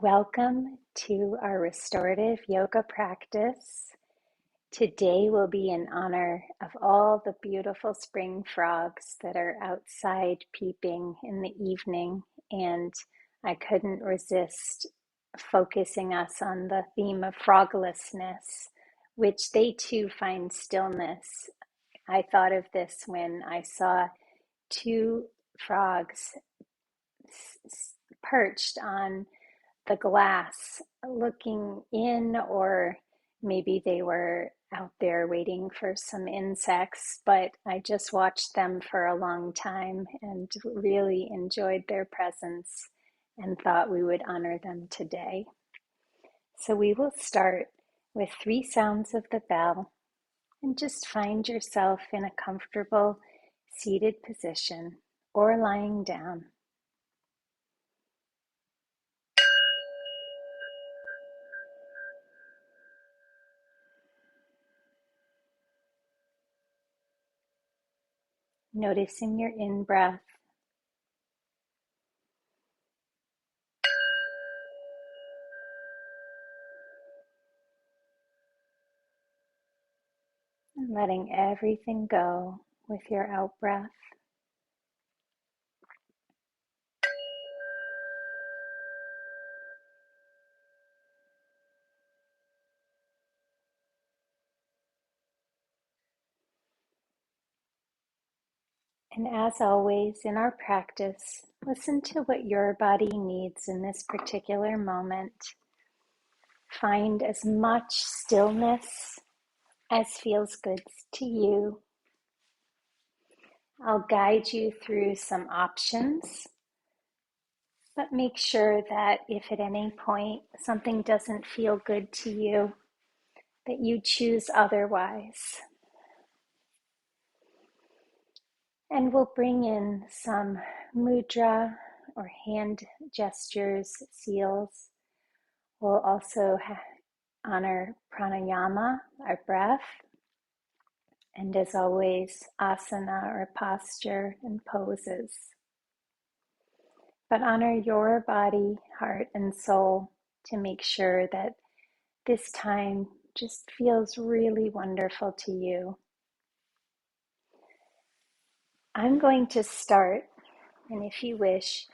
Welcome to our restorative yoga practice. Today will be in honor of all the beautiful spring frogs that are outside peeping in the evening, and I couldn't resist focusing us on the theme of froglessness, which they too find stillness. I thought of this when I saw two frogs perched on the glass looking in, or maybe they were out there waiting for some insects, but I just watched them for a long time and really enjoyed their presence and thought we would honor them today. So we will start with 3 sounds of the bell, and just find yourself in a comfortable seated position or lying down. Noticing your in-breath and letting everything go with your out-breath. And as always in our practice, listen to what your body needs in this particular moment. Find as much stillness as feels good to you. I'll guide you through some options, but make sure that if at any point something doesn't feel good to you, that you choose otherwise. And we'll bring in some mudra or hand gestures, seals. We'll also honor pranayama, our breath, and as always, asana or posture and poses. But honor your body, heart, and soul to make sure that this time just feels really wonderful to you. I'm going to start, and if you wish,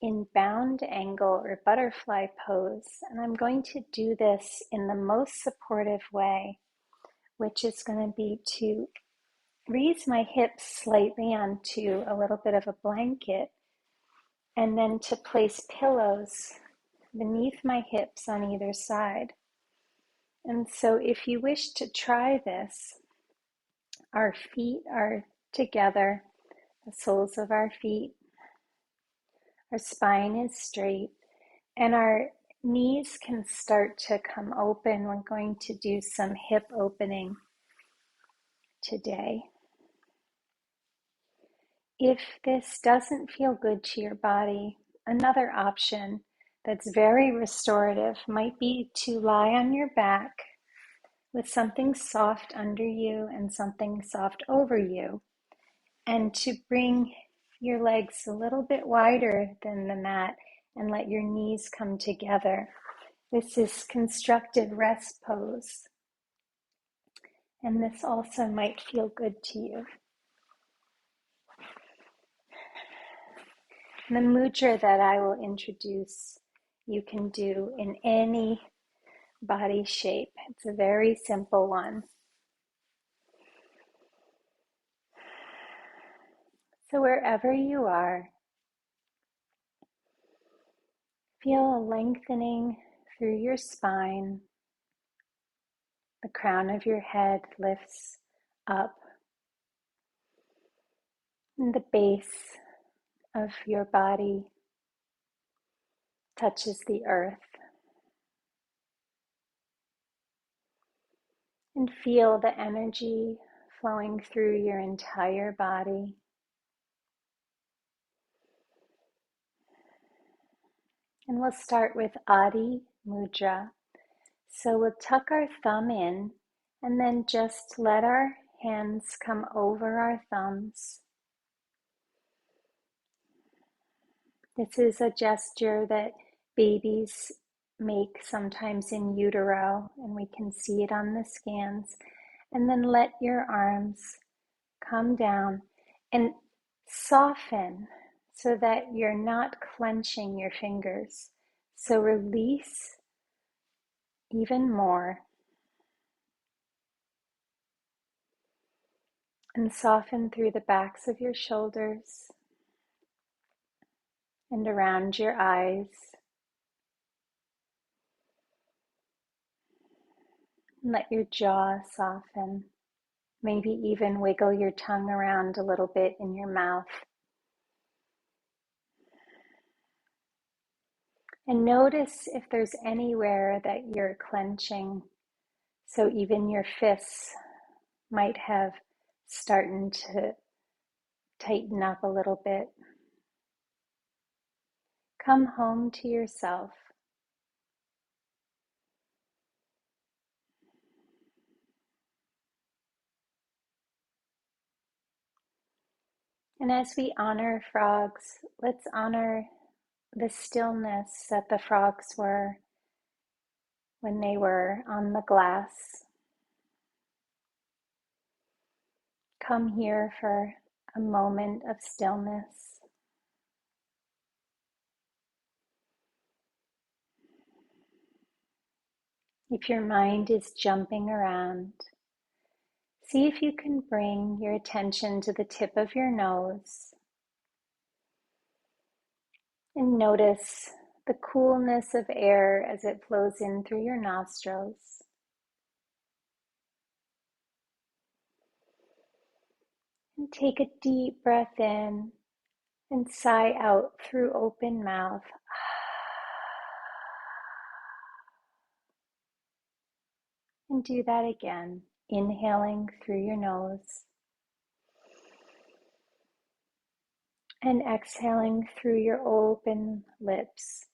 in bound angle or butterfly pose, and I'm going to do this in the most supportive way, which is going to be to raise my hips slightly onto a little bit of a blanket, and then to place pillows beneath my hips on either side. And so if you wish to try this, our feet are together, the soles of our feet, our spine is straight, and our knees can start to come open. We're going to do some hip opening today. If this doesn't feel good to your body, another option that's very restorative might be to lie on your back with something soft under you and something soft over you, and to bring your legs a little bit wider than the mat and let your knees come together. This is constructed rest pose, and this also might feel good to you. The mudra that I will introduce, you can do in any body shape. It's a very simple one. So wherever you are, feel a lengthening through your spine. The crown of your head lifts up, and the base of your body touches the earth. And feel the energy flowing through your entire body. And we'll start with Adi Mudra. So we'll tuck our thumb in and then just let our hands come over our thumbs. This is a gesture that babies make sometimes in utero, and we can see it on the scans. And then let your arms come down and soften so that you're not clenching your fingers. So release even more and soften through the backs of your shoulders and around your eyes. And let your jaw soften. Maybe even wiggle your tongue around a little bit in your mouth. And notice if there's anywhere that you're clenching. So even your fists might have started to tighten up a little bit. Come home to yourself. And as we honor frogs, let's honor the stillness that the frogs were when they were on the glass. Come here for a moment of stillness. If your mind is jumping around, see if you can bring your attention to the tip of your nose and notice the coolness of air as it flows in through your nostrils. And take a deep breath in and sigh out through open mouth. And do that again, inhaling through your nose and exhaling through your open lips.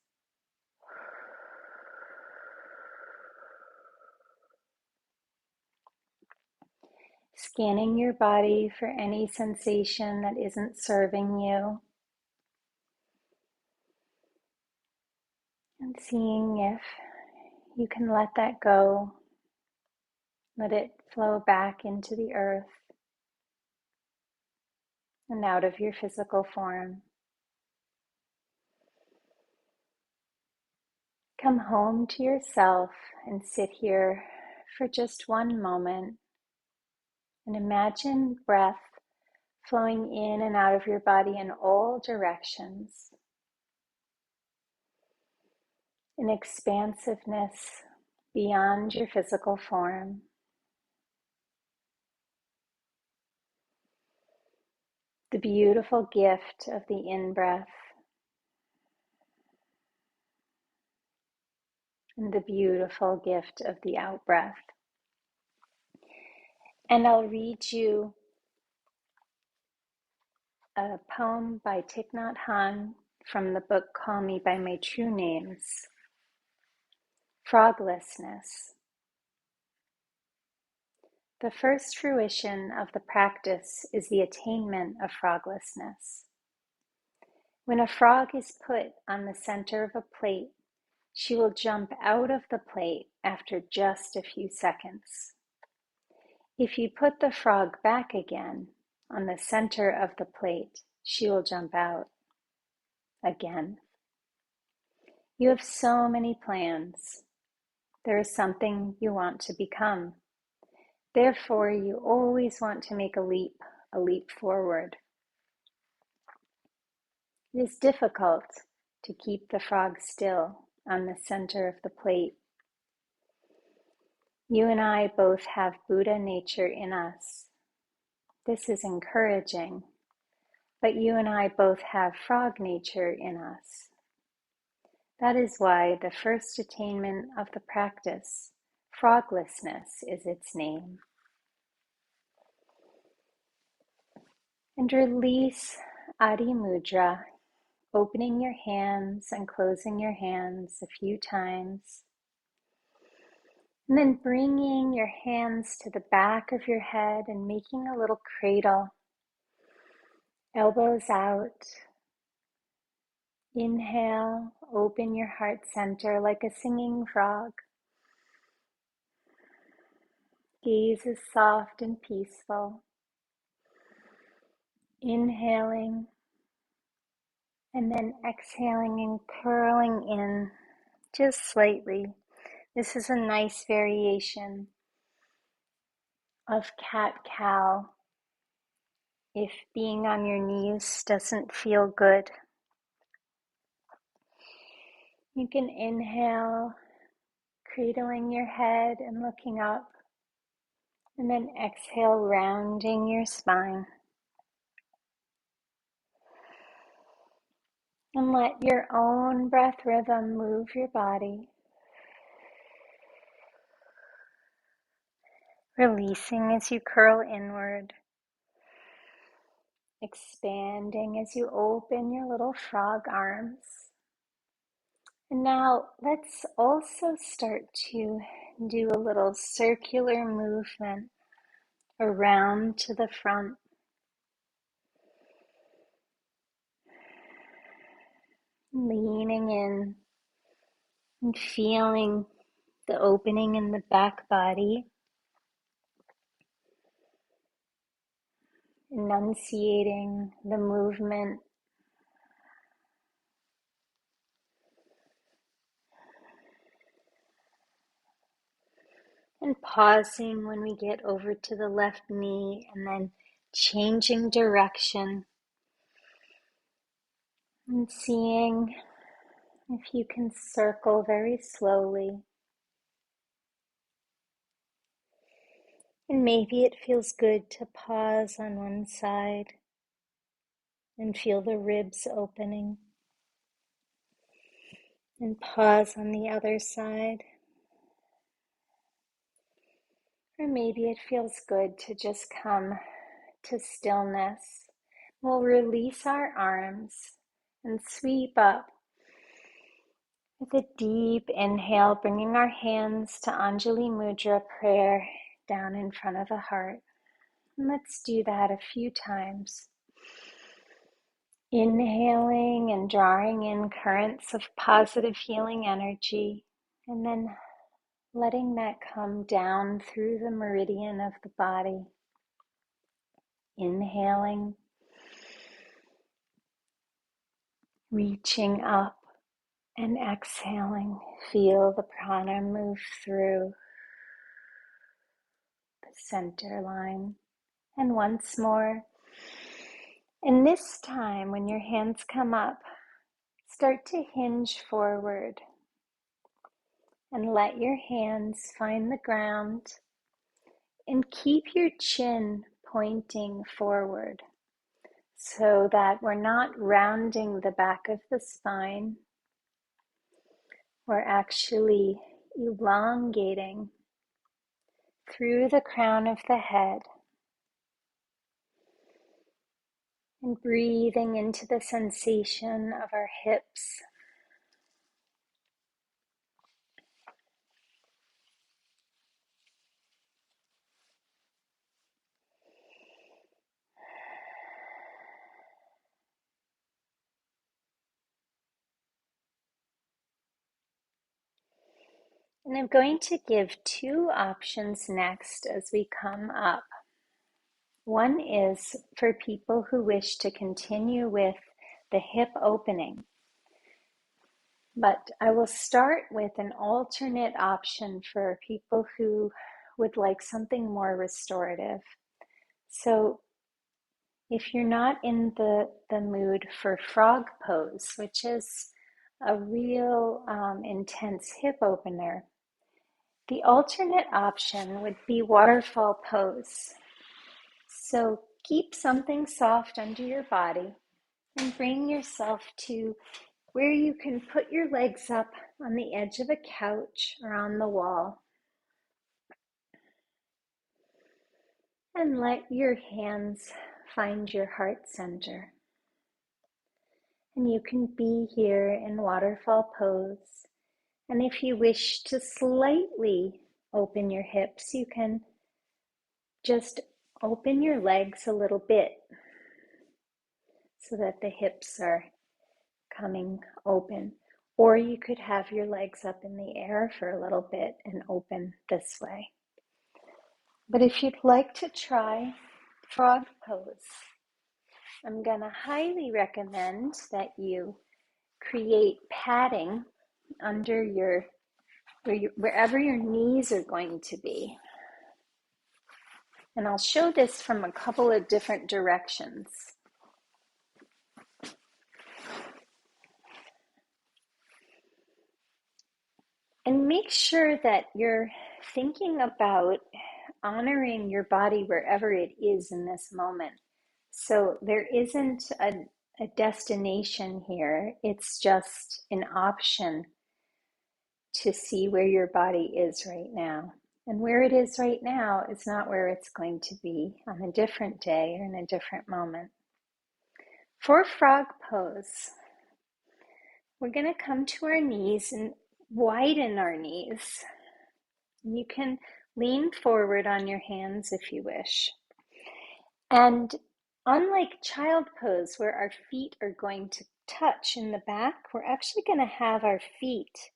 Scanning your body for any sensation that isn't serving you, and seeing if you can let that go. Let it flow back into the earth and out of your physical form. Come home to yourself and sit here for just one moment and imagine breath flowing in and out of your body in all directions. An expansiveness beyond your physical form. The beautiful gift of the in-breath and the beautiful gift of the out-breath. And I'll read you a poem by Thich Nhat Hanh from the book Call Me by My True Names. Froglessness. The first fruition of the practice is the attainment of froglessness. When a frog is put on the center of a plate, she will jump out of the plate after just a few seconds. If you put the frog back again on the center of the plate, she will jump out again. You have so many plans. There is something you want to become. Therefore, you always want to make a leap forward. It is difficult to keep the frog still on the center of the plate. You and I both have Buddha nature in us. This is encouraging, but you and I both have frog nature in us. That is why the first attainment of the practice, froglessness, is its name. And release Adi Mudra, opening your hands and closing your hands a few times. And then bringing your hands to the back of your head and making a little cradle. Elbows out, Inhale, open your heart center like a singing frog. Gaze is soft and peaceful. Inhaling and then exhaling and curling in just slightly. This is a nice variation of cat-cow if being on your knees doesn't feel good. You can inhale, cradling your head and looking up, and then exhale, rounding your spine. And let your own breath rhythm move your body, releasing as you curl inward, expanding as you open your little frog arms. And now let's also start to do a little circular movement around to the front. Leaning in and feeling the opening in the back body. Enunciating the movement. And pausing when we get over to the left knee and then changing direction. And seeing if you can circle very slowly. And maybe it feels good to pause on one side and feel the ribs opening. And pause on the other side. Or maybe it feels good to just come to stillness. We'll release our arms and sweep up with a deep inhale, bringing our hands to Anjali Mudra prayer down in front of the heart. And let's do that a few times. Inhaling and drawing in currents of positive healing energy, and then letting that come down through the meridian of the body. Inhaling, reaching up, and exhaling. Feel the prana move through the center line. And once more. And this time, when your hands come up, start to hinge forward and let your hands find the ground and keep your chin pointing forward so that we're not rounding the back of the spine. We're actually elongating through the crown of the head and breathing into the sensation of our hips. And I'm going to give two options next as we come up. One is for people who wish to continue with the hip opening. But I will start with an alternate option for people who would like something more restorative. So if you're not in the mood for frog pose, which is a real intense hip opener, the alternate option would be waterfall pose. So keep something soft under your body and bring yourself to where you can put your legs up on the edge of a couch or on the wall. And let your hands find your heart center. And you can be here in waterfall pose. And if you wish to slightly open your hips, you can just open your legs a little bit so that the hips are coming open. Or you could have your legs up in the air for a little bit and open this way. But if you'd like to try frog pose, I'm going to highly recommend that you create padding under wherever your knees are going to be. And I'll show this from a couple of different directions. And make sure that you're thinking about honoring your body wherever it is in this moment. So there isn't a destination here. It's just an option to see where your body is right now. And where it is right now is not where it's going to be on a different day or in a different moment. For frog pose, we're going to come to our knees and widen our knees. You can lean forward on your hands if you wish. And unlike child pose, where our feet are going to touch in the back, we're actually going to have our feet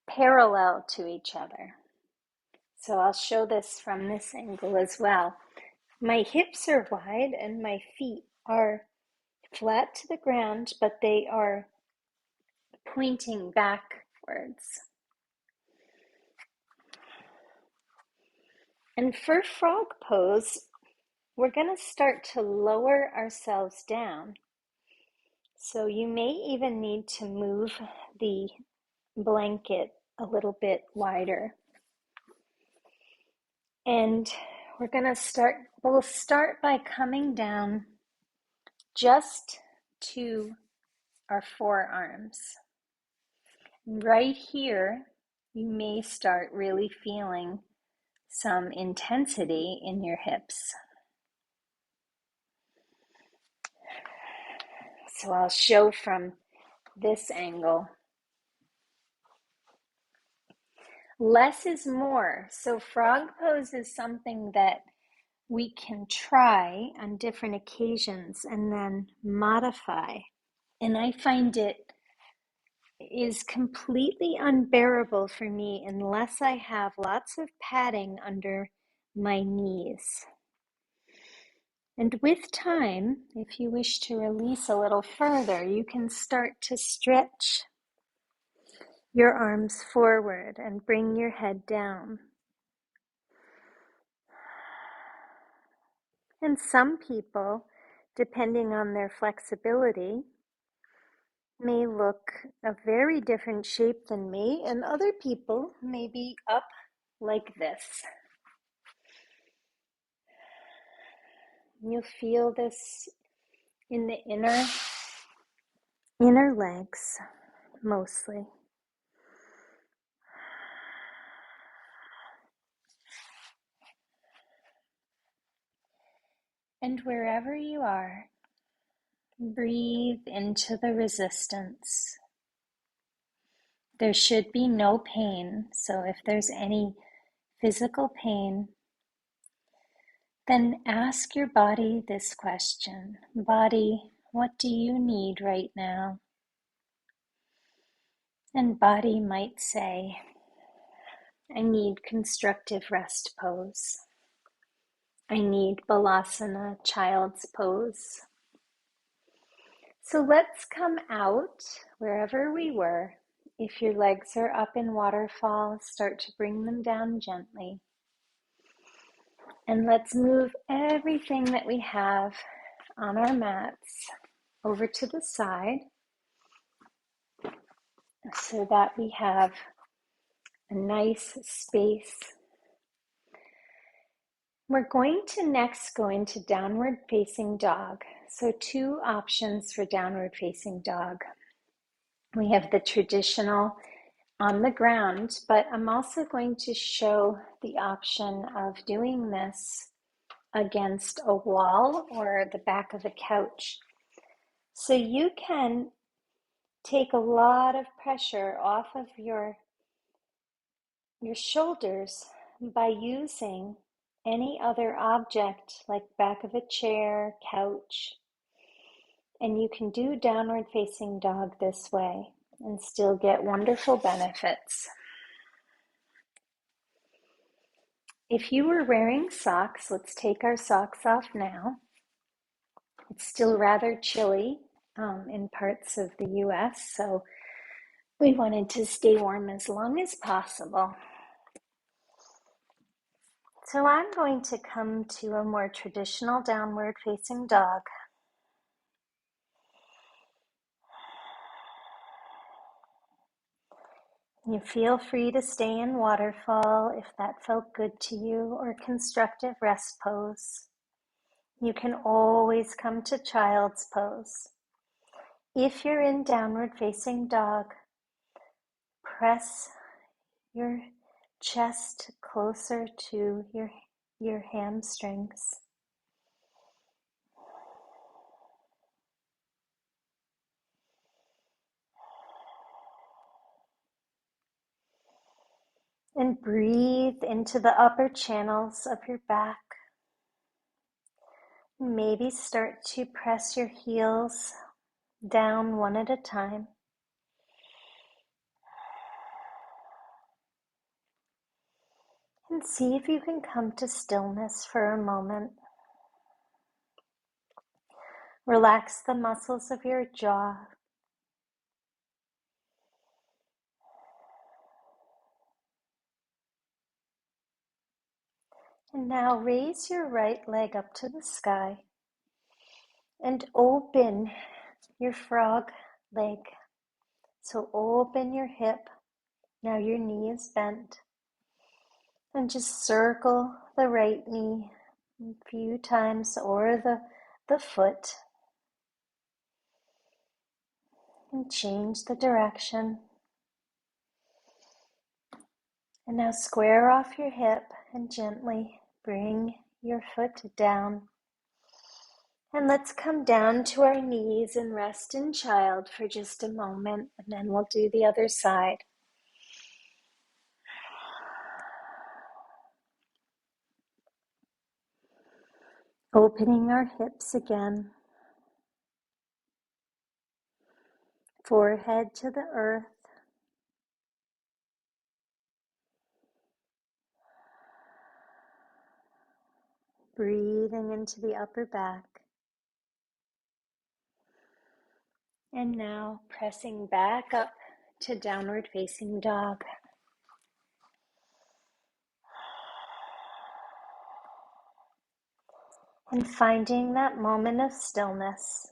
parallel to each other. So I'll show this from this angle as well. My hips are wide and my feet are flat to the ground, but they are pointing backwards. And for frog pose, we're going to start to lower ourselves down. So you may even need to move the blanket a little bit wider. And we'll start by coming down just to our forearms. Right here, you may start really feeling some intensity in your hips. So I'll show from this angle. Less is more. So frog pose is something that we can try on different occasions and then modify. And I find it is completely unbearable for me unless I have lots of padding under my knees. And with time, if you wish to release a little further, you can start to stretch your arms forward and bring your head down. And some people, depending on their flexibility, may look a very different shape than me, and other people may be up like this. You'll feel this in the inner legs mostly. And wherever you are, breathe into the resistance. There should be no pain, so if there's any physical pain, then ask your body this question. Body, what do you need right now? And body might say, I need constructive rest pose. I need Balasana, child's pose. So let's come out wherever we were. If your legs are up in waterfall, start to bring them down gently. And let's move everything that we have on our mats over to the side so that we have a nice space. We're going to next go into downward facing dog. So 2 options for downward facing dog. We have the traditional on the ground, but I'm also going to show the option of doing this against a wall or the back of a couch. So you can take a lot of pressure off of your shoulders by using any other object like back of a chair, couch, and you can do downward facing dog this way and still get wonderful benefits. If you were wearing socks, let's take our socks off now. It's still rather chilly in parts of the US, so we wanted to stay warm as long as possible. So I'm going to come to a more traditional downward facing dog. You feel free to stay in waterfall if that felt good to you, or constructive rest pose. You can always come to child's pose. If you're in downward facing dog, press your chest closer to your hamstrings. And breathe into the upper channels of your back. Maybe start to press your heels down one at a time. And see if you can come to stillness for a moment. Relax the muscles of your jaw. And now raise your right leg up to the sky and open your frog leg. So open your hip. Now your knee is bent. And just circle the right knee a few times, or the foot. And change the direction. And now square off your hip and gently bring your foot down. And let's come down to our knees and rest in child for just a moment, and then we'll do the other side. Opening our hips again. Forehead to the earth. Breathing into the upper back. And now pressing back up to downward facing dog. And finding that moment of stillness.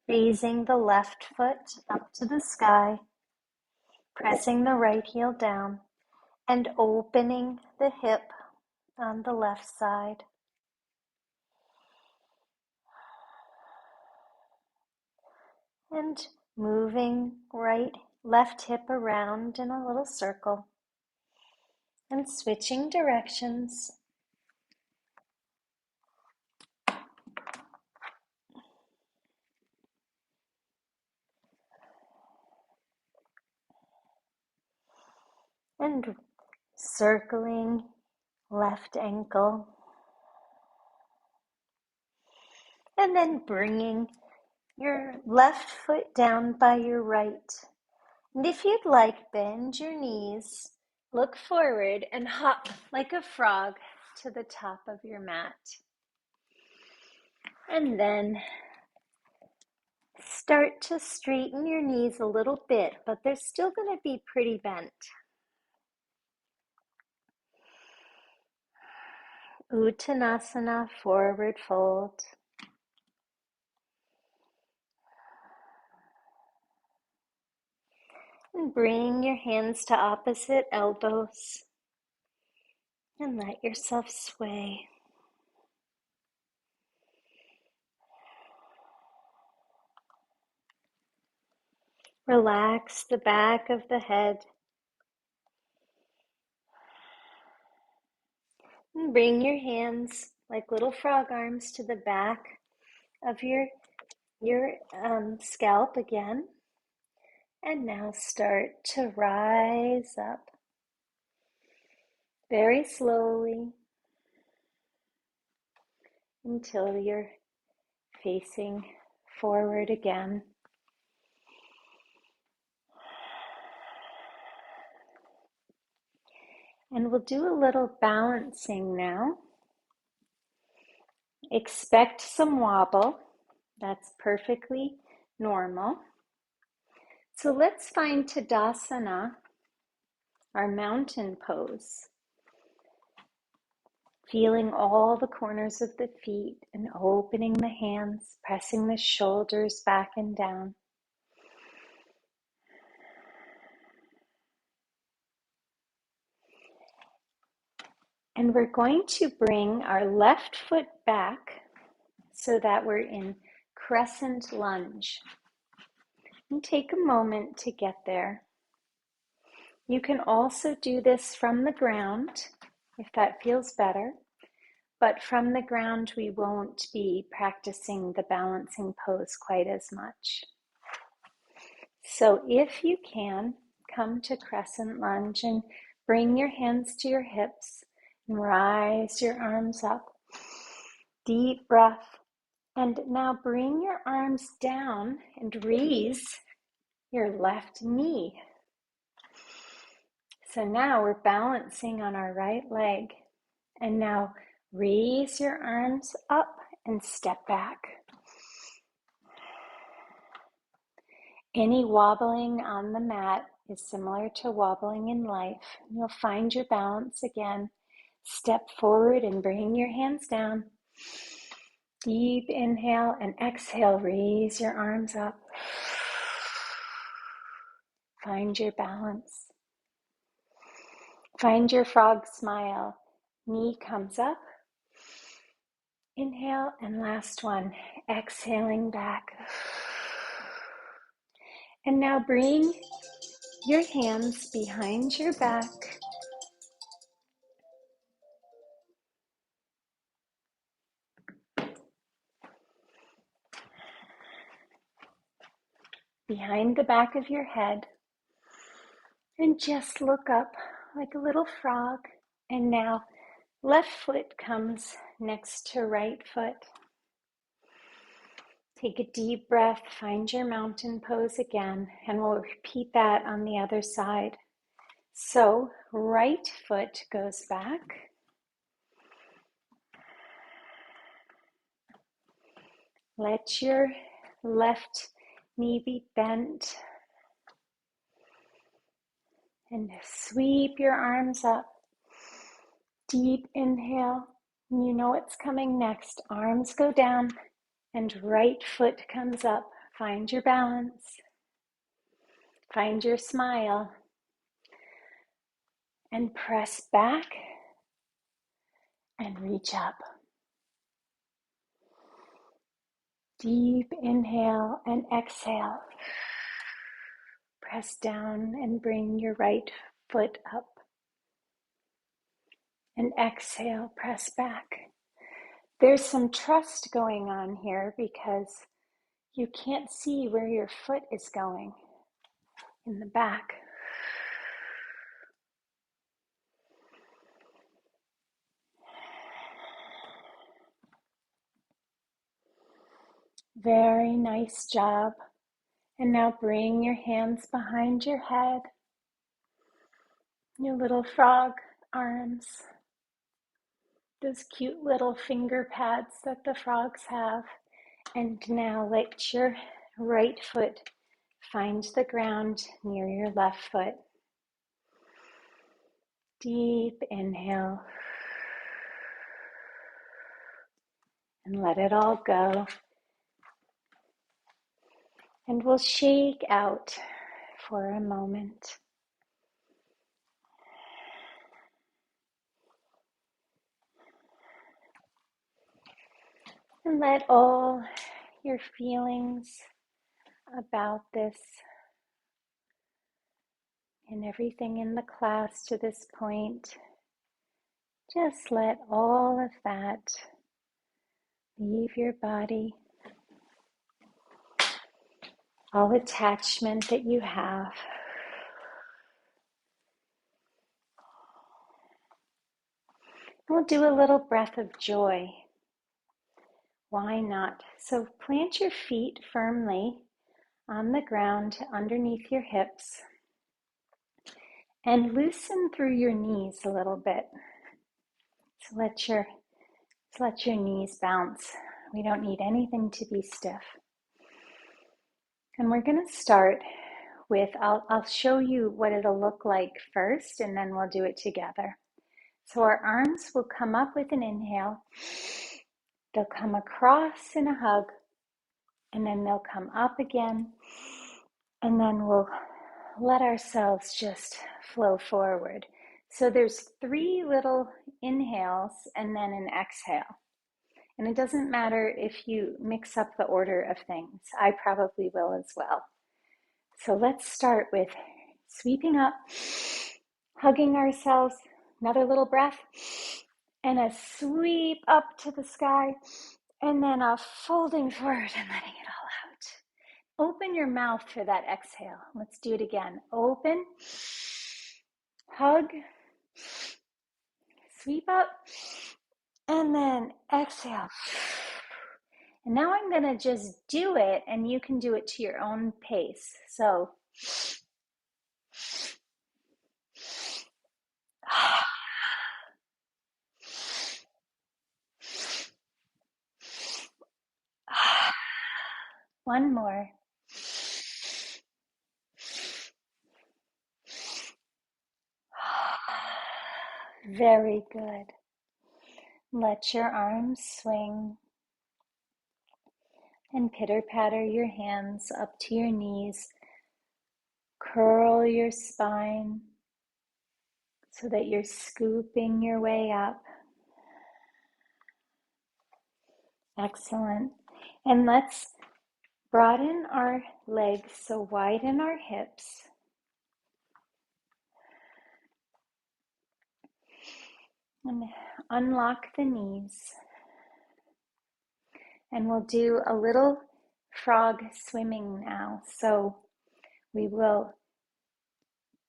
Raising the left foot up to the sky. Pressing the right heel down. And opening the hip on the left side. And moving left hip around in a little circle. And switching directions. And circling left ankle. And then bringing your left foot down by your right. And if you'd like, bend your knees, look forward, and hop like a frog to the top of your mat. And then start to straighten your knees a little bit, but they're still going to be pretty bent. Uttanasana, forward fold. And bring your hands to opposite elbows. And let yourself sway. Relax the back of the head. And bring your hands like little frog arms to the back of your scalp again. And now start to rise up. very slowly until you're facing forward again. And we'll do a little balancing now. Expect some wobble. That's perfectly normal. So let's find Tadasana, our mountain pose. Feeling all the corners of the feet and opening the hands, pressing the shoulders back and down. And we're going to bring our left foot back so that we're in crescent lunge. And take a moment to get there. You can also do this from the ground if that feels better, but from the ground we won't be practicing the balancing pose quite as much. So if you can, come to crescent lunge and bring your hands to your hips and rise your arms up. Deep breath. And now bring your arms down and raise your left knee. So now we're balancing on our right leg. And now raise your arms up and step back. Any wobbling on the mat is similar to wobbling in life. You'll find your balance again. Step forward and bring your hands down. Deep inhale and exhale. Raise your arms up. Find your balance. Find your frog smile. Knee comes up. Inhale, and last one. Exhaling back. And now bring your hands behind your back. Behind the back of your head. And just look up like a little frog. And now left foot comes next to right foot. Take a deep breath, find your mountain pose again, and we'll repeat that on the other side. So right foot goes back. Let your left knee be bent. And sweep your arms up. Deep inhale. You know what's coming next. Arms go down and right foot comes up. Find your balance. Find your smile. And press back and reach up. Deep inhale and exhale. Press down and bring your right foot up. And exhale, press back. There's some trust going on here because you can't see where your foot is going in the back. Very nice job. And now bring your hands behind your head. Your little frog arms. Those cute little finger pads that the frogs have. And now let your right foot find the ground near your left foot. Deep inhale. And let it all go. And we'll shake out for a moment. And let all your feelings about this and everything in the class to this point, just let all of that leave your body. All attachment that you have. We'll do a little breath of joy. Why not? So plant your feet firmly on the ground underneath your hips and loosen through your knees a little bit. So let your knees bounce. We don't need anything to be stiff. And we're going to start with, I'll show you what it'll look like first, and then we'll do it together. So our arms will come up with an inhale. They'll come across in a hug, and then they'll come up again, and then we'll let ourselves just flow forward. So there's 3 little inhales and then an exhale. And it doesn't matter if you mix up the order of things. I probably will as well. So let's start with sweeping up, hugging ourselves, another little breath, and a sweep up to the sky, and then a folding forward and letting it all out. Open your mouth for that exhale. Let's do it again. Open, hug, sweep up, and then exhale. And now I'm going to just do it, and you can do it to your own pace. So, one more. Very good. Let your arms swing and pitter-patter your hands up to your knees. Curl your spine so that you're scooping your way up. Excellent. And let's broaden our legs, so widen our hips. And unlock the knees. And we'll do a little frog swimming now. So we will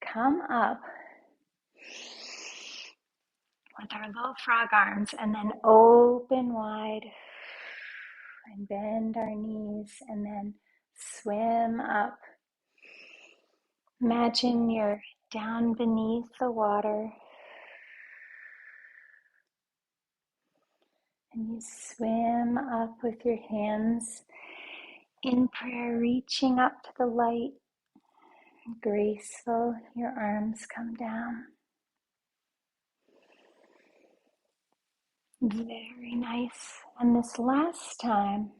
come up with our little frog arms and then open wide and bend our knees and then swim up. Imagine you're down beneath the water and you swim up with your hands in prayer, reaching up to the light. Graceful, your arms come down. Very nice. And this last time,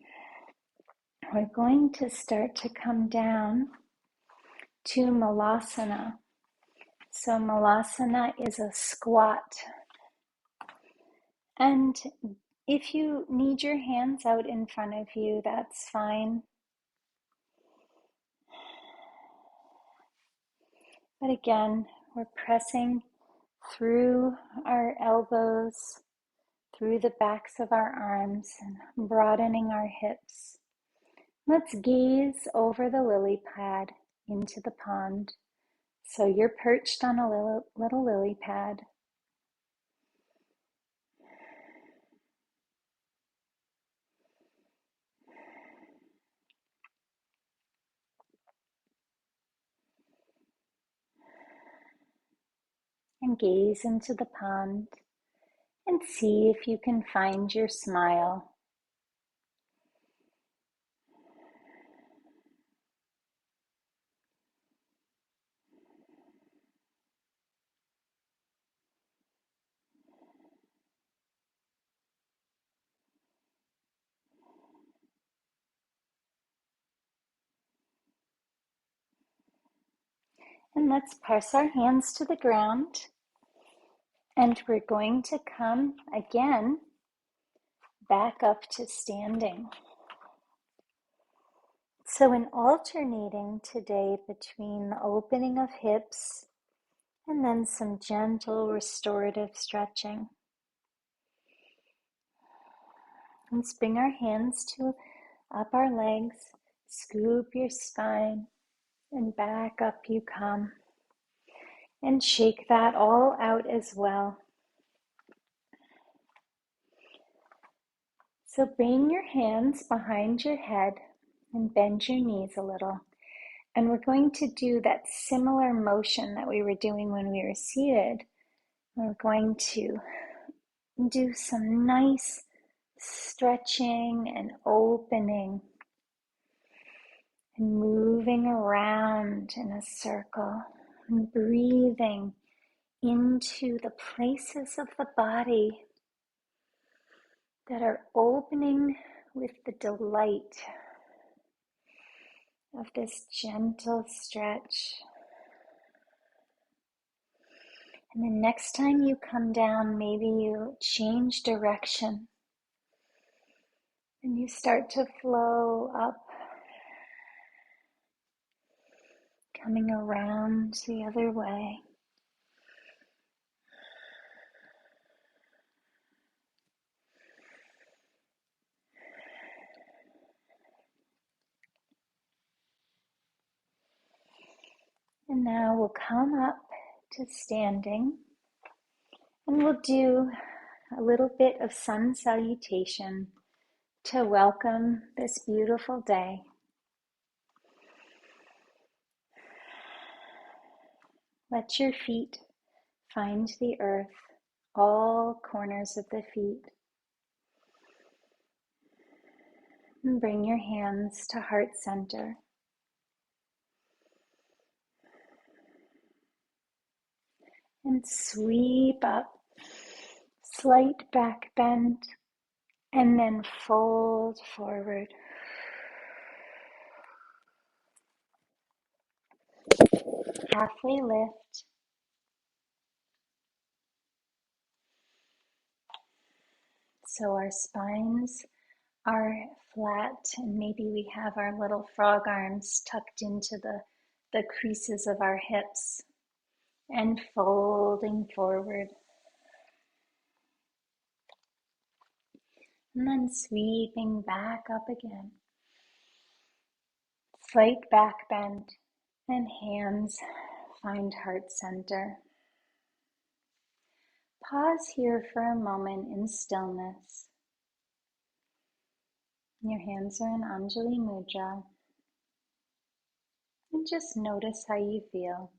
we're going to start to come down to Malasana. So Malasana is a squat. And if you need your hands out in front of you, that's fine. But again, we're pressing through our elbows, through the backs of our arms, and broadening our hips. Let's gaze over the lily pad into the pond. So you're perched on a little lily pad. And gaze into the pond and see if you can find your smile. And let's press our hands to the ground. And we're going to come again back up to standing. So in alternating today between the opening of hips and then some gentle restorative stretching. Let's bring our hands to up our legs, scoop your spine, and back up you come. And shake that all out as well. So bring your hands behind your head and bend your knees a little. And we're going to do that similar motion that we were doing when we were seated. We're going to do some nice stretching and opening and moving around in a circle and breathing into the places of the body that are opening with the delight of this gentle stretch. And the next time you come down, maybe you change direction and you start to flow up, coming around the other way. And now we'll come up to standing and we'll do a little bit of sun salutation to welcome this beautiful day. Let your feet find the earth, all corners of the feet. And bring your hands to heart center. And sweep up, slight back bend, and then fold forward. Halfway lift. So our spines are flat and maybe we have our little frog arms tucked into the creases of our hips and folding forward. And then sweeping back up again. Slight back bend and hands find heart center. Pause here for a moment in stillness. Your hands are in Anjali Mudra. And just notice how you feel.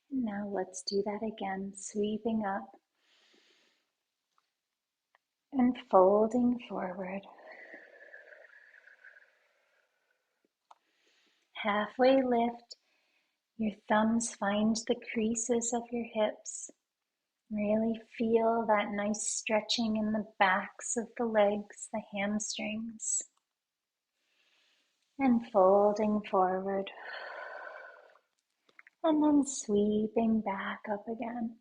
And now let's do that again, sweeping up and folding forward. Halfway lift, your thumbs find the creases of your hips. Really feel that nice stretching in the backs of the legs, the hamstrings. And folding forward. And then sweeping back up again.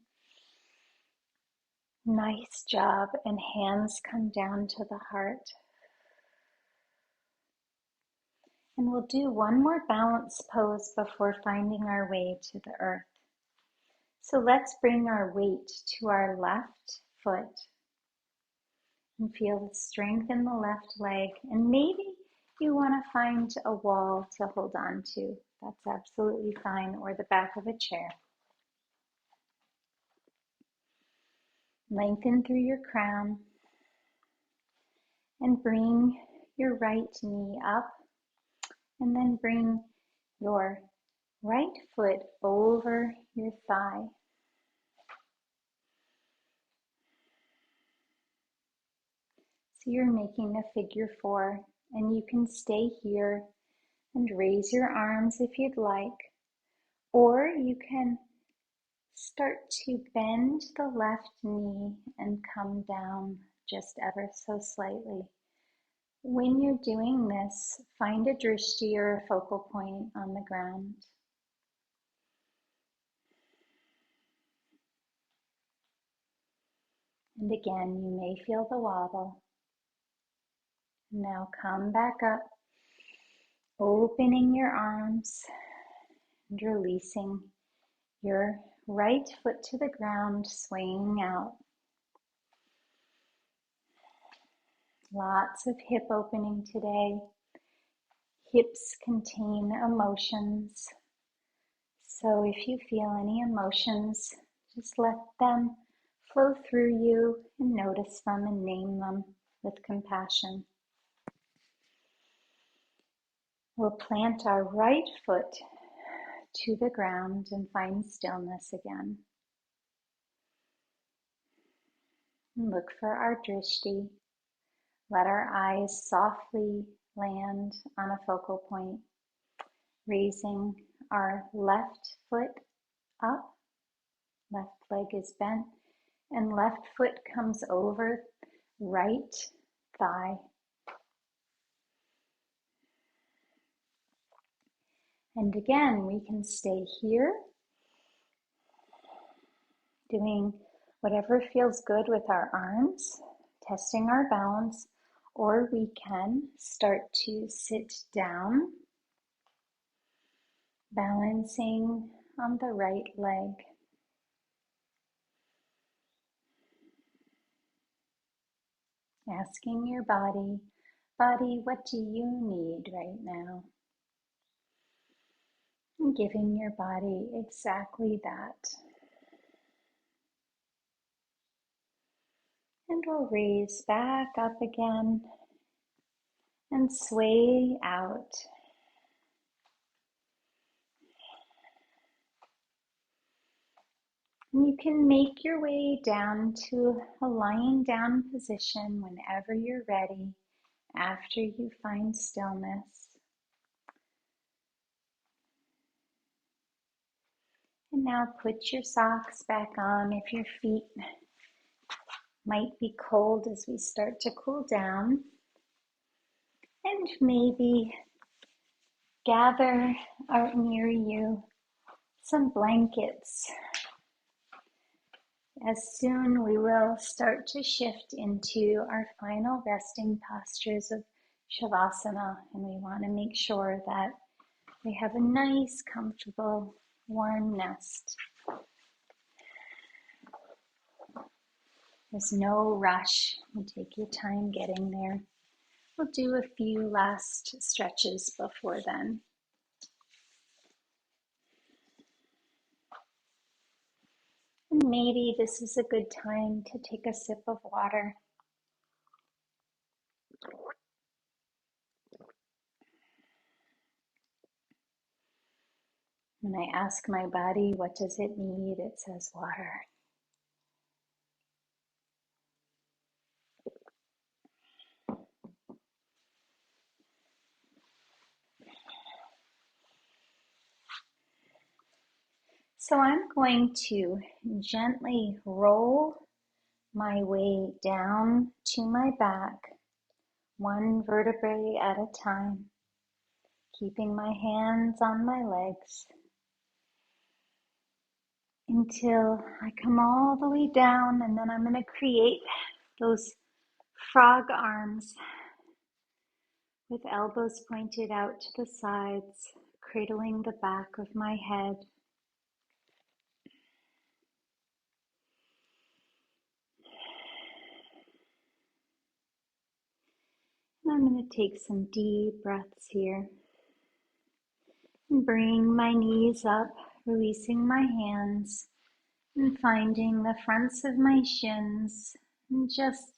Nice job, and hands come down to the heart. And we'll do one more balance pose before finding our way to the earth. So let's bring our weight to our left foot and feel the strength in the left leg. And maybe you want to find a wall to hold on to. That's absolutely fine, or the back of a chair. Lengthen through your crown and bring your right knee up, and then bring your right foot over your thigh. So you're making a figure 4, and you can stay here and raise your arms if you'd like, or you can start to bend the left knee and come down just ever so slightly. When you're doing this, find a drishti or a focal point on the ground. And again, you may feel the wobble. Now come back up, opening your arms and releasing your right foot to the ground, swaying out. Lots of hip opening today. Hips contain emotions. So if you feel any emotions, just let them flow through you and notice them and name them with compassion. We'll plant our right foot to the ground and find stillness again. And look for our drishti. Let our eyes softly land on a focal point, raising our left foot up. Left leg is bent, and left foot comes over right thigh. And again, we can stay here, doing whatever feels good with our arms, testing our balance, or we can start to sit down, balancing on the right leg. Asking your body, what do you need right now? And giving your body exactly that. And we'll raise back up again and sway out. And you can make your way down to a lying down position whenever you're ready after you find stillness. And now put your socks back on if your feet might be cold as we start to cool down. And maybe gather out near you some blankets. As soon we will start to shift into our final resting postures of Shavasana, and we want to make sure that we have a nice, comfortable, warm nest. There's no rush. You take your time getting there. We'll do a few last stretches before then. And maybe this is a good time to take a sip of water. When I ask my body, what does it need? It says water. So I'm going to gently roll my way down to my back, one vertebrae at a time, keeping my hands on my legs until I come all the way down, and then I'm going to create those frog arms with elbows pointed out to the sides, cradling the back of my head. And I'm going to take some deep breaths here and bring my knees up, releasing my hands and finding the fronts of my shins and just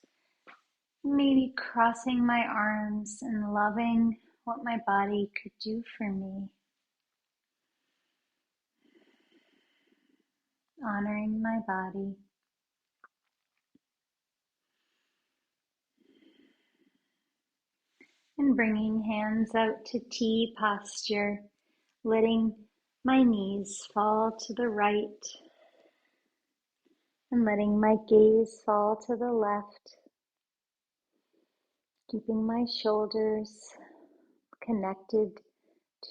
maybe crossing my arms and loving what my body could do for me. Honoring my body. And bringing hands out to T posture, letting my knees fall to the right and letting my gaze fall to the left, keeping my shoulders connected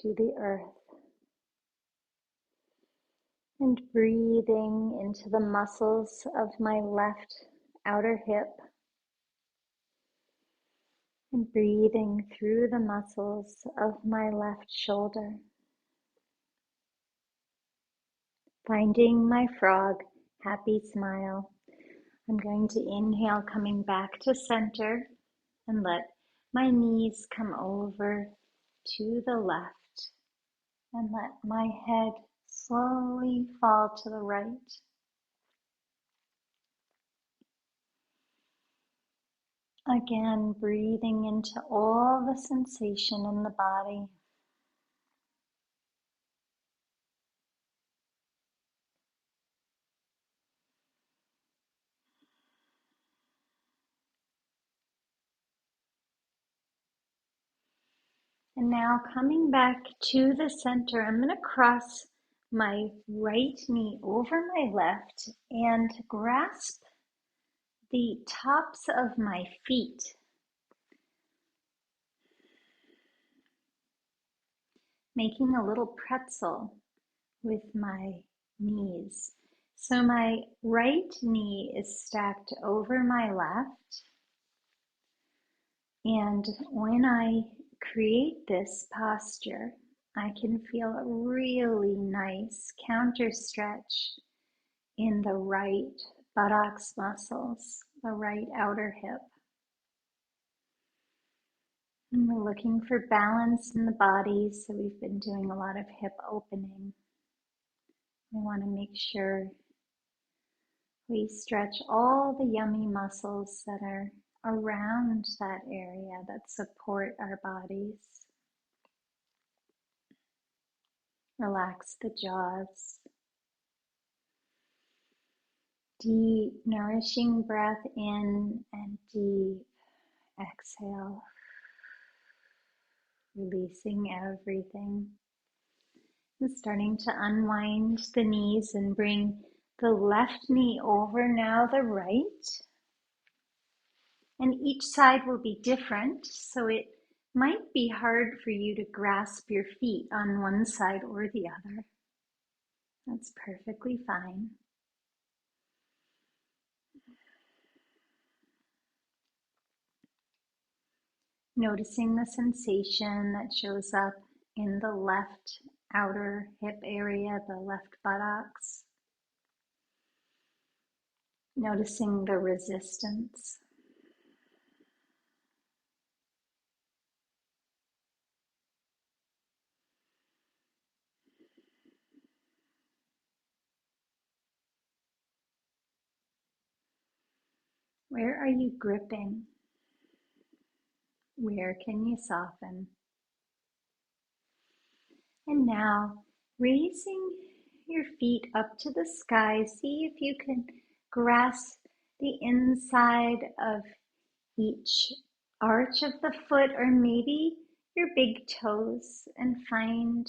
to the earth. And breathing into the muscles of my left outer hip. And breathing through the muscles of my left shoulder. Finding my frog, happy smile. I'm going to inhale, coming back to center, and let my knees come over to the left and let my head slowly fall to the right. Again, breathing into all the sensation in the body. And now coming back to the center, I'm going to cross my right knee over my left and grasp the tops of my feet, making a little pretzel with my knees. So my right knee is stacked over my left. And when I create this posture, I can feel a really nice counter stretch in the right buttocks muscles, the right outer hip. And we're looking for balance in the body, so we've been doing a lot of hip opening. We want to make sure we stretch all the yummy muscles that are around that area that support our bodies. Relax the jaws. Deep, nourishing breath in and deep exhale. Releasing everything. And starting to unwind the knees and bring the left knee over now the right. And each side will be different, so it might be hard for you to grasp your feet on one side or the other. That's perfectly fine. Noticing the sensation that shows up in the left outer hip area, the left buttocks. Noticing the resistance. Where are you gripping? Where can you soften? And now, raising your feet up to the sky, see if you can grasp the inside of each arch of the foot, or maybe your big toes, and find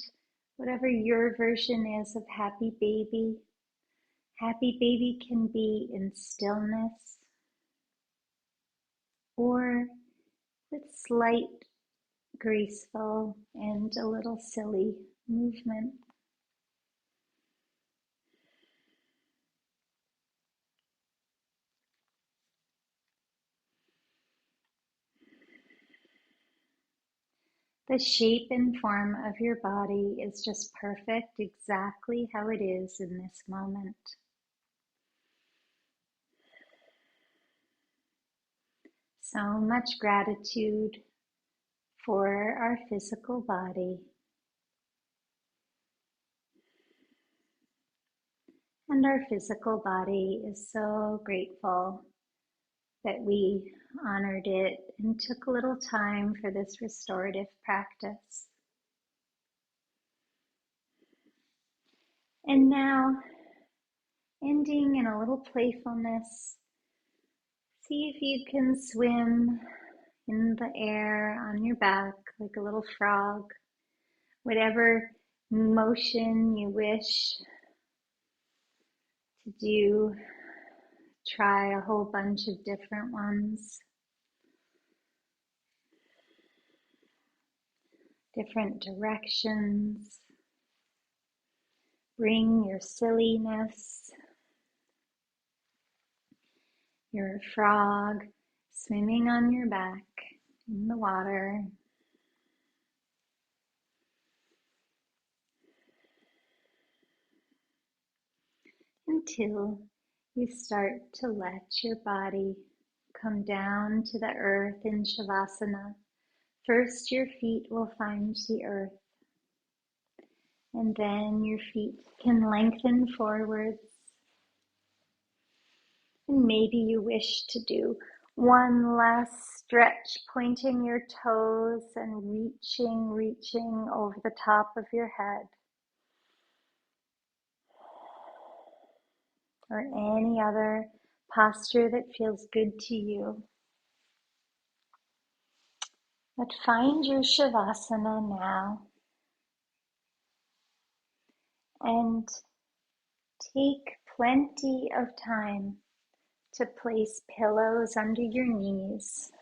whatever your version is of happy baby. Happy baby can be in stillness or with slight, graceful, and a little silly movement. The shape and form of your body is just perfect, exactly how it is in this moment. So much gratitude for our physical body. And our physical body is so grateful that we honored it and took a little time for this restorative practice. And now, ending in a little playfulness, see if you can swim in the air on your back like a little frog. Whatever motion you wish to do, try a whole bunch of different ones. Different directions. Bring your silliness, your frog swimming on your back in the water. Until you start to let your body come down to the earth in Shavasana First, your feet will find the earth, and then your feet can lengthen forwards. And maybe you wish to do one last stretch, pointing your toes and reaching over the top of your head. Or any other posture that feels good to you. But find your Shavasana now and take plenty of time to place pillows under your knees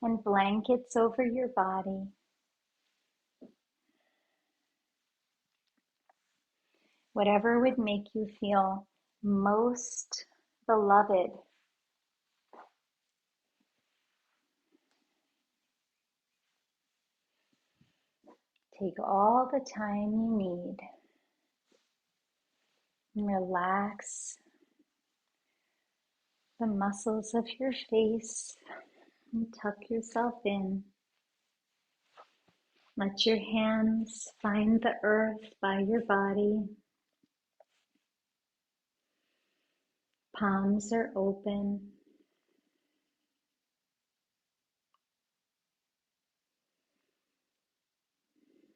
and blankets over your body. Whatever would make you feel most beloved. Take all the time you need and relax the muscles of your face and tuck yourself in. Let your hands find the earth by your body. Palms are open.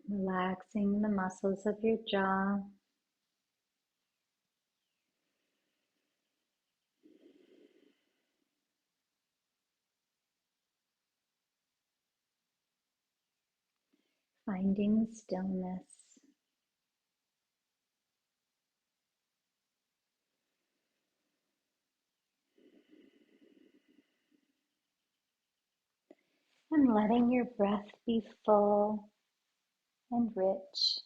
Relaxing the muscles of your jaw. Finding stillness. And letting your breath be full and rich.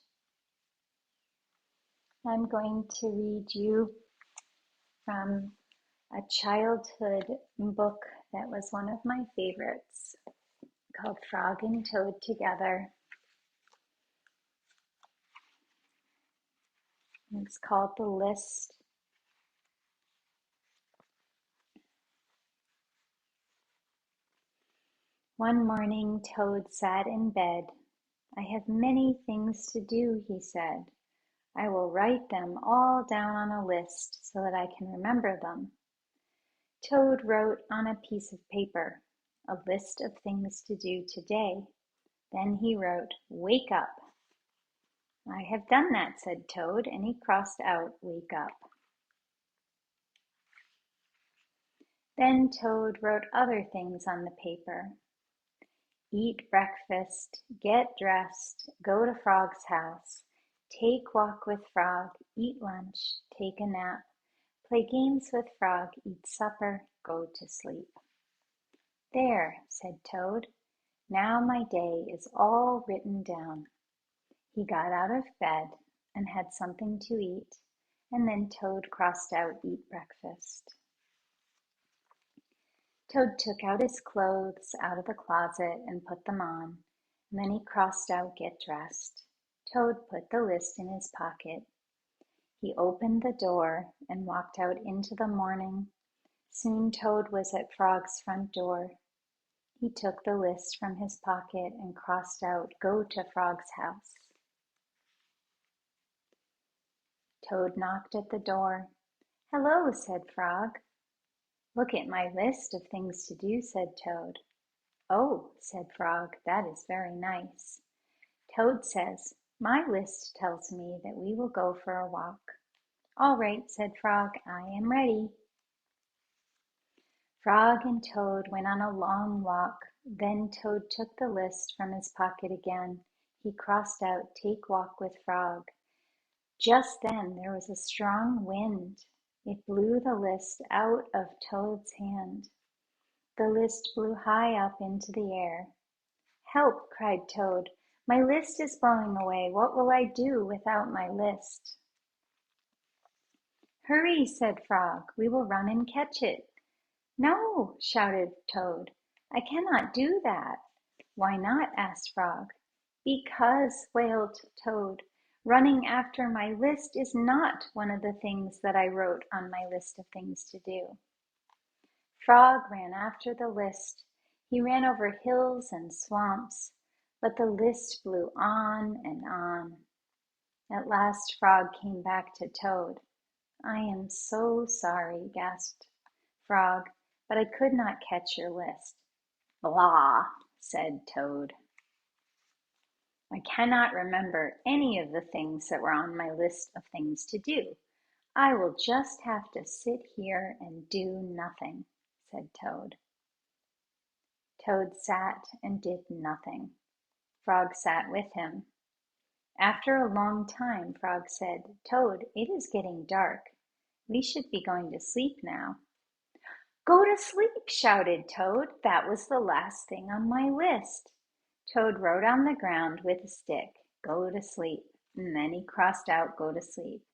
I'm going to read you from a childhood book that was one of my favorites, called Frog and Toad Together. It's called The List. One morning, Toad sat in bed. "I have many things to do," he said. "I will write them all down on a list so that I can remember them." Toad wrote on a piece of paper, "A list of things to do today." Then he wrote, "Wake up." "I have done that," said Toad, and he crossed out "wake up." Then Toad wrote other things on the paper. "Eat breakfast, get dressed, go to Frog's house, take walk with Frog, eat lunch, take a nap, play games with Frog, eat supper, go to sleep." "There," said Toad. "Now my day is all written down." He got out of bed and had something to eat, and then Toad crossed out "eat breakfast." Toad took out his clothes out of the closet and put them on, and then he crossed out "get dressed." Toad put the list in his pocket. He opened the door and walked out into the morning. Soon Toad was at Frog's front door. He took the list from his pocket and crossed out "go to Frog's house." Toad knocked at the door. "Hello," said Frog. "Look at my list of things to do," said Toad. "Oh," said Frog, "that is very nice." Toad says, "My list tells me that we will go for a walk." "All right," said Frog, "I am ready." Frog and Toad went on a long walk. Then Toad took the list from his pocket again. He crossed out "take walk with Frog." Just then there was a strong wind. It blew the list out of Toad's hand. The list blew high up into the air. "Help!" cried Toad. "My list is blowing away. What will I do without my list?" "Hurry," said Frog. "We will run and catch it." "No," shouted Toad. "I cannot do that." "Why not?" asked Frog. "Because," wailed Toad, "running after my list is not one of the things that I wrote on my list of things to do." Frog ran after the list. He ran over hills and swamps, but the list blew on and on. At last Frog came back to Toad. "I am so sorry," gasped Frog, "but I could not catch your list." "Blah," said Toad. "I cannot remember any of the things that were on my list of things to do. I will just have to sit here and do nothing," said Toad. Toad sat and did nothing. Frog sat with him. After a long time, Frog said, "Toad, it is getting dark. We should be going to sleep now." "Go to sleep," shouted Toad. "That was the last thing on my list." Toad wrote on the ground with a stick, "Go to sleep," and then he crossed out "Go to sleep."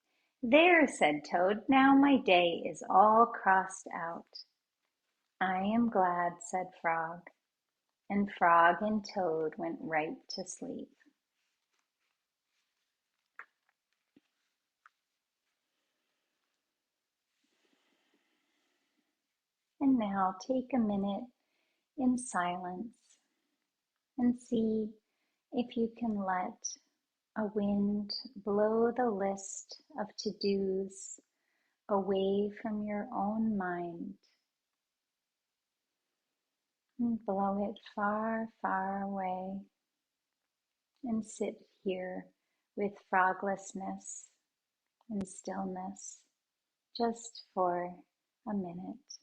"There," said Toad, "now my day is all crossed out." "I am glad," said Frog, and Frog and Toad went right to sleep. And now take a minute in silence and see if you can let a wind blow the list of to-dos away from your own mind and blow it far, far away and sit here with froglessness and stillness just for a minute.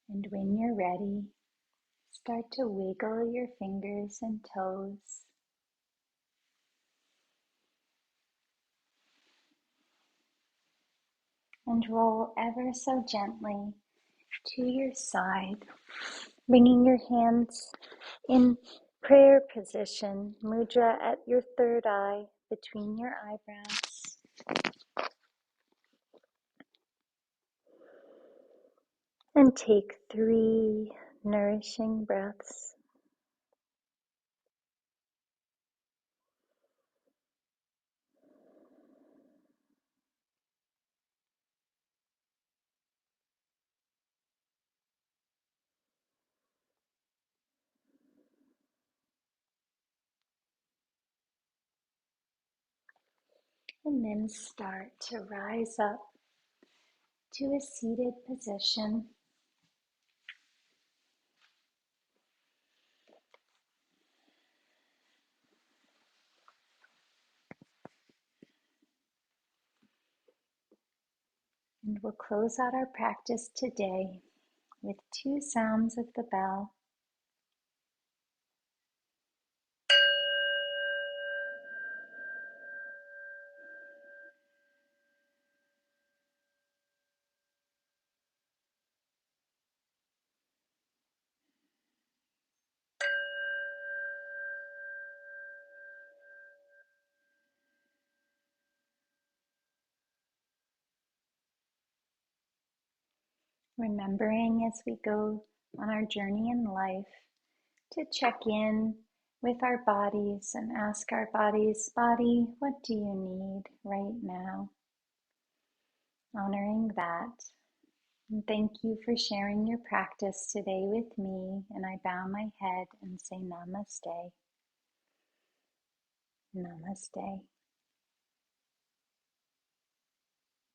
And when you're ready, start to wiggle your fingers and toes and roll ever so gently to your side, bringing your hands in prayer position, mudra at your third eye between your eyebrows. And take 3 nourishing breaths. And then start to rise up to a seated position. And we'll close out our practice today with 2 sounds of the bell. Remembering as we go on our journey in life to check in with our bodies and ask our bodies, "Body, what do you need right now?" Honoring that. And thank you for sharing your practice today with me. And I bow my head and say namaste. Namaste.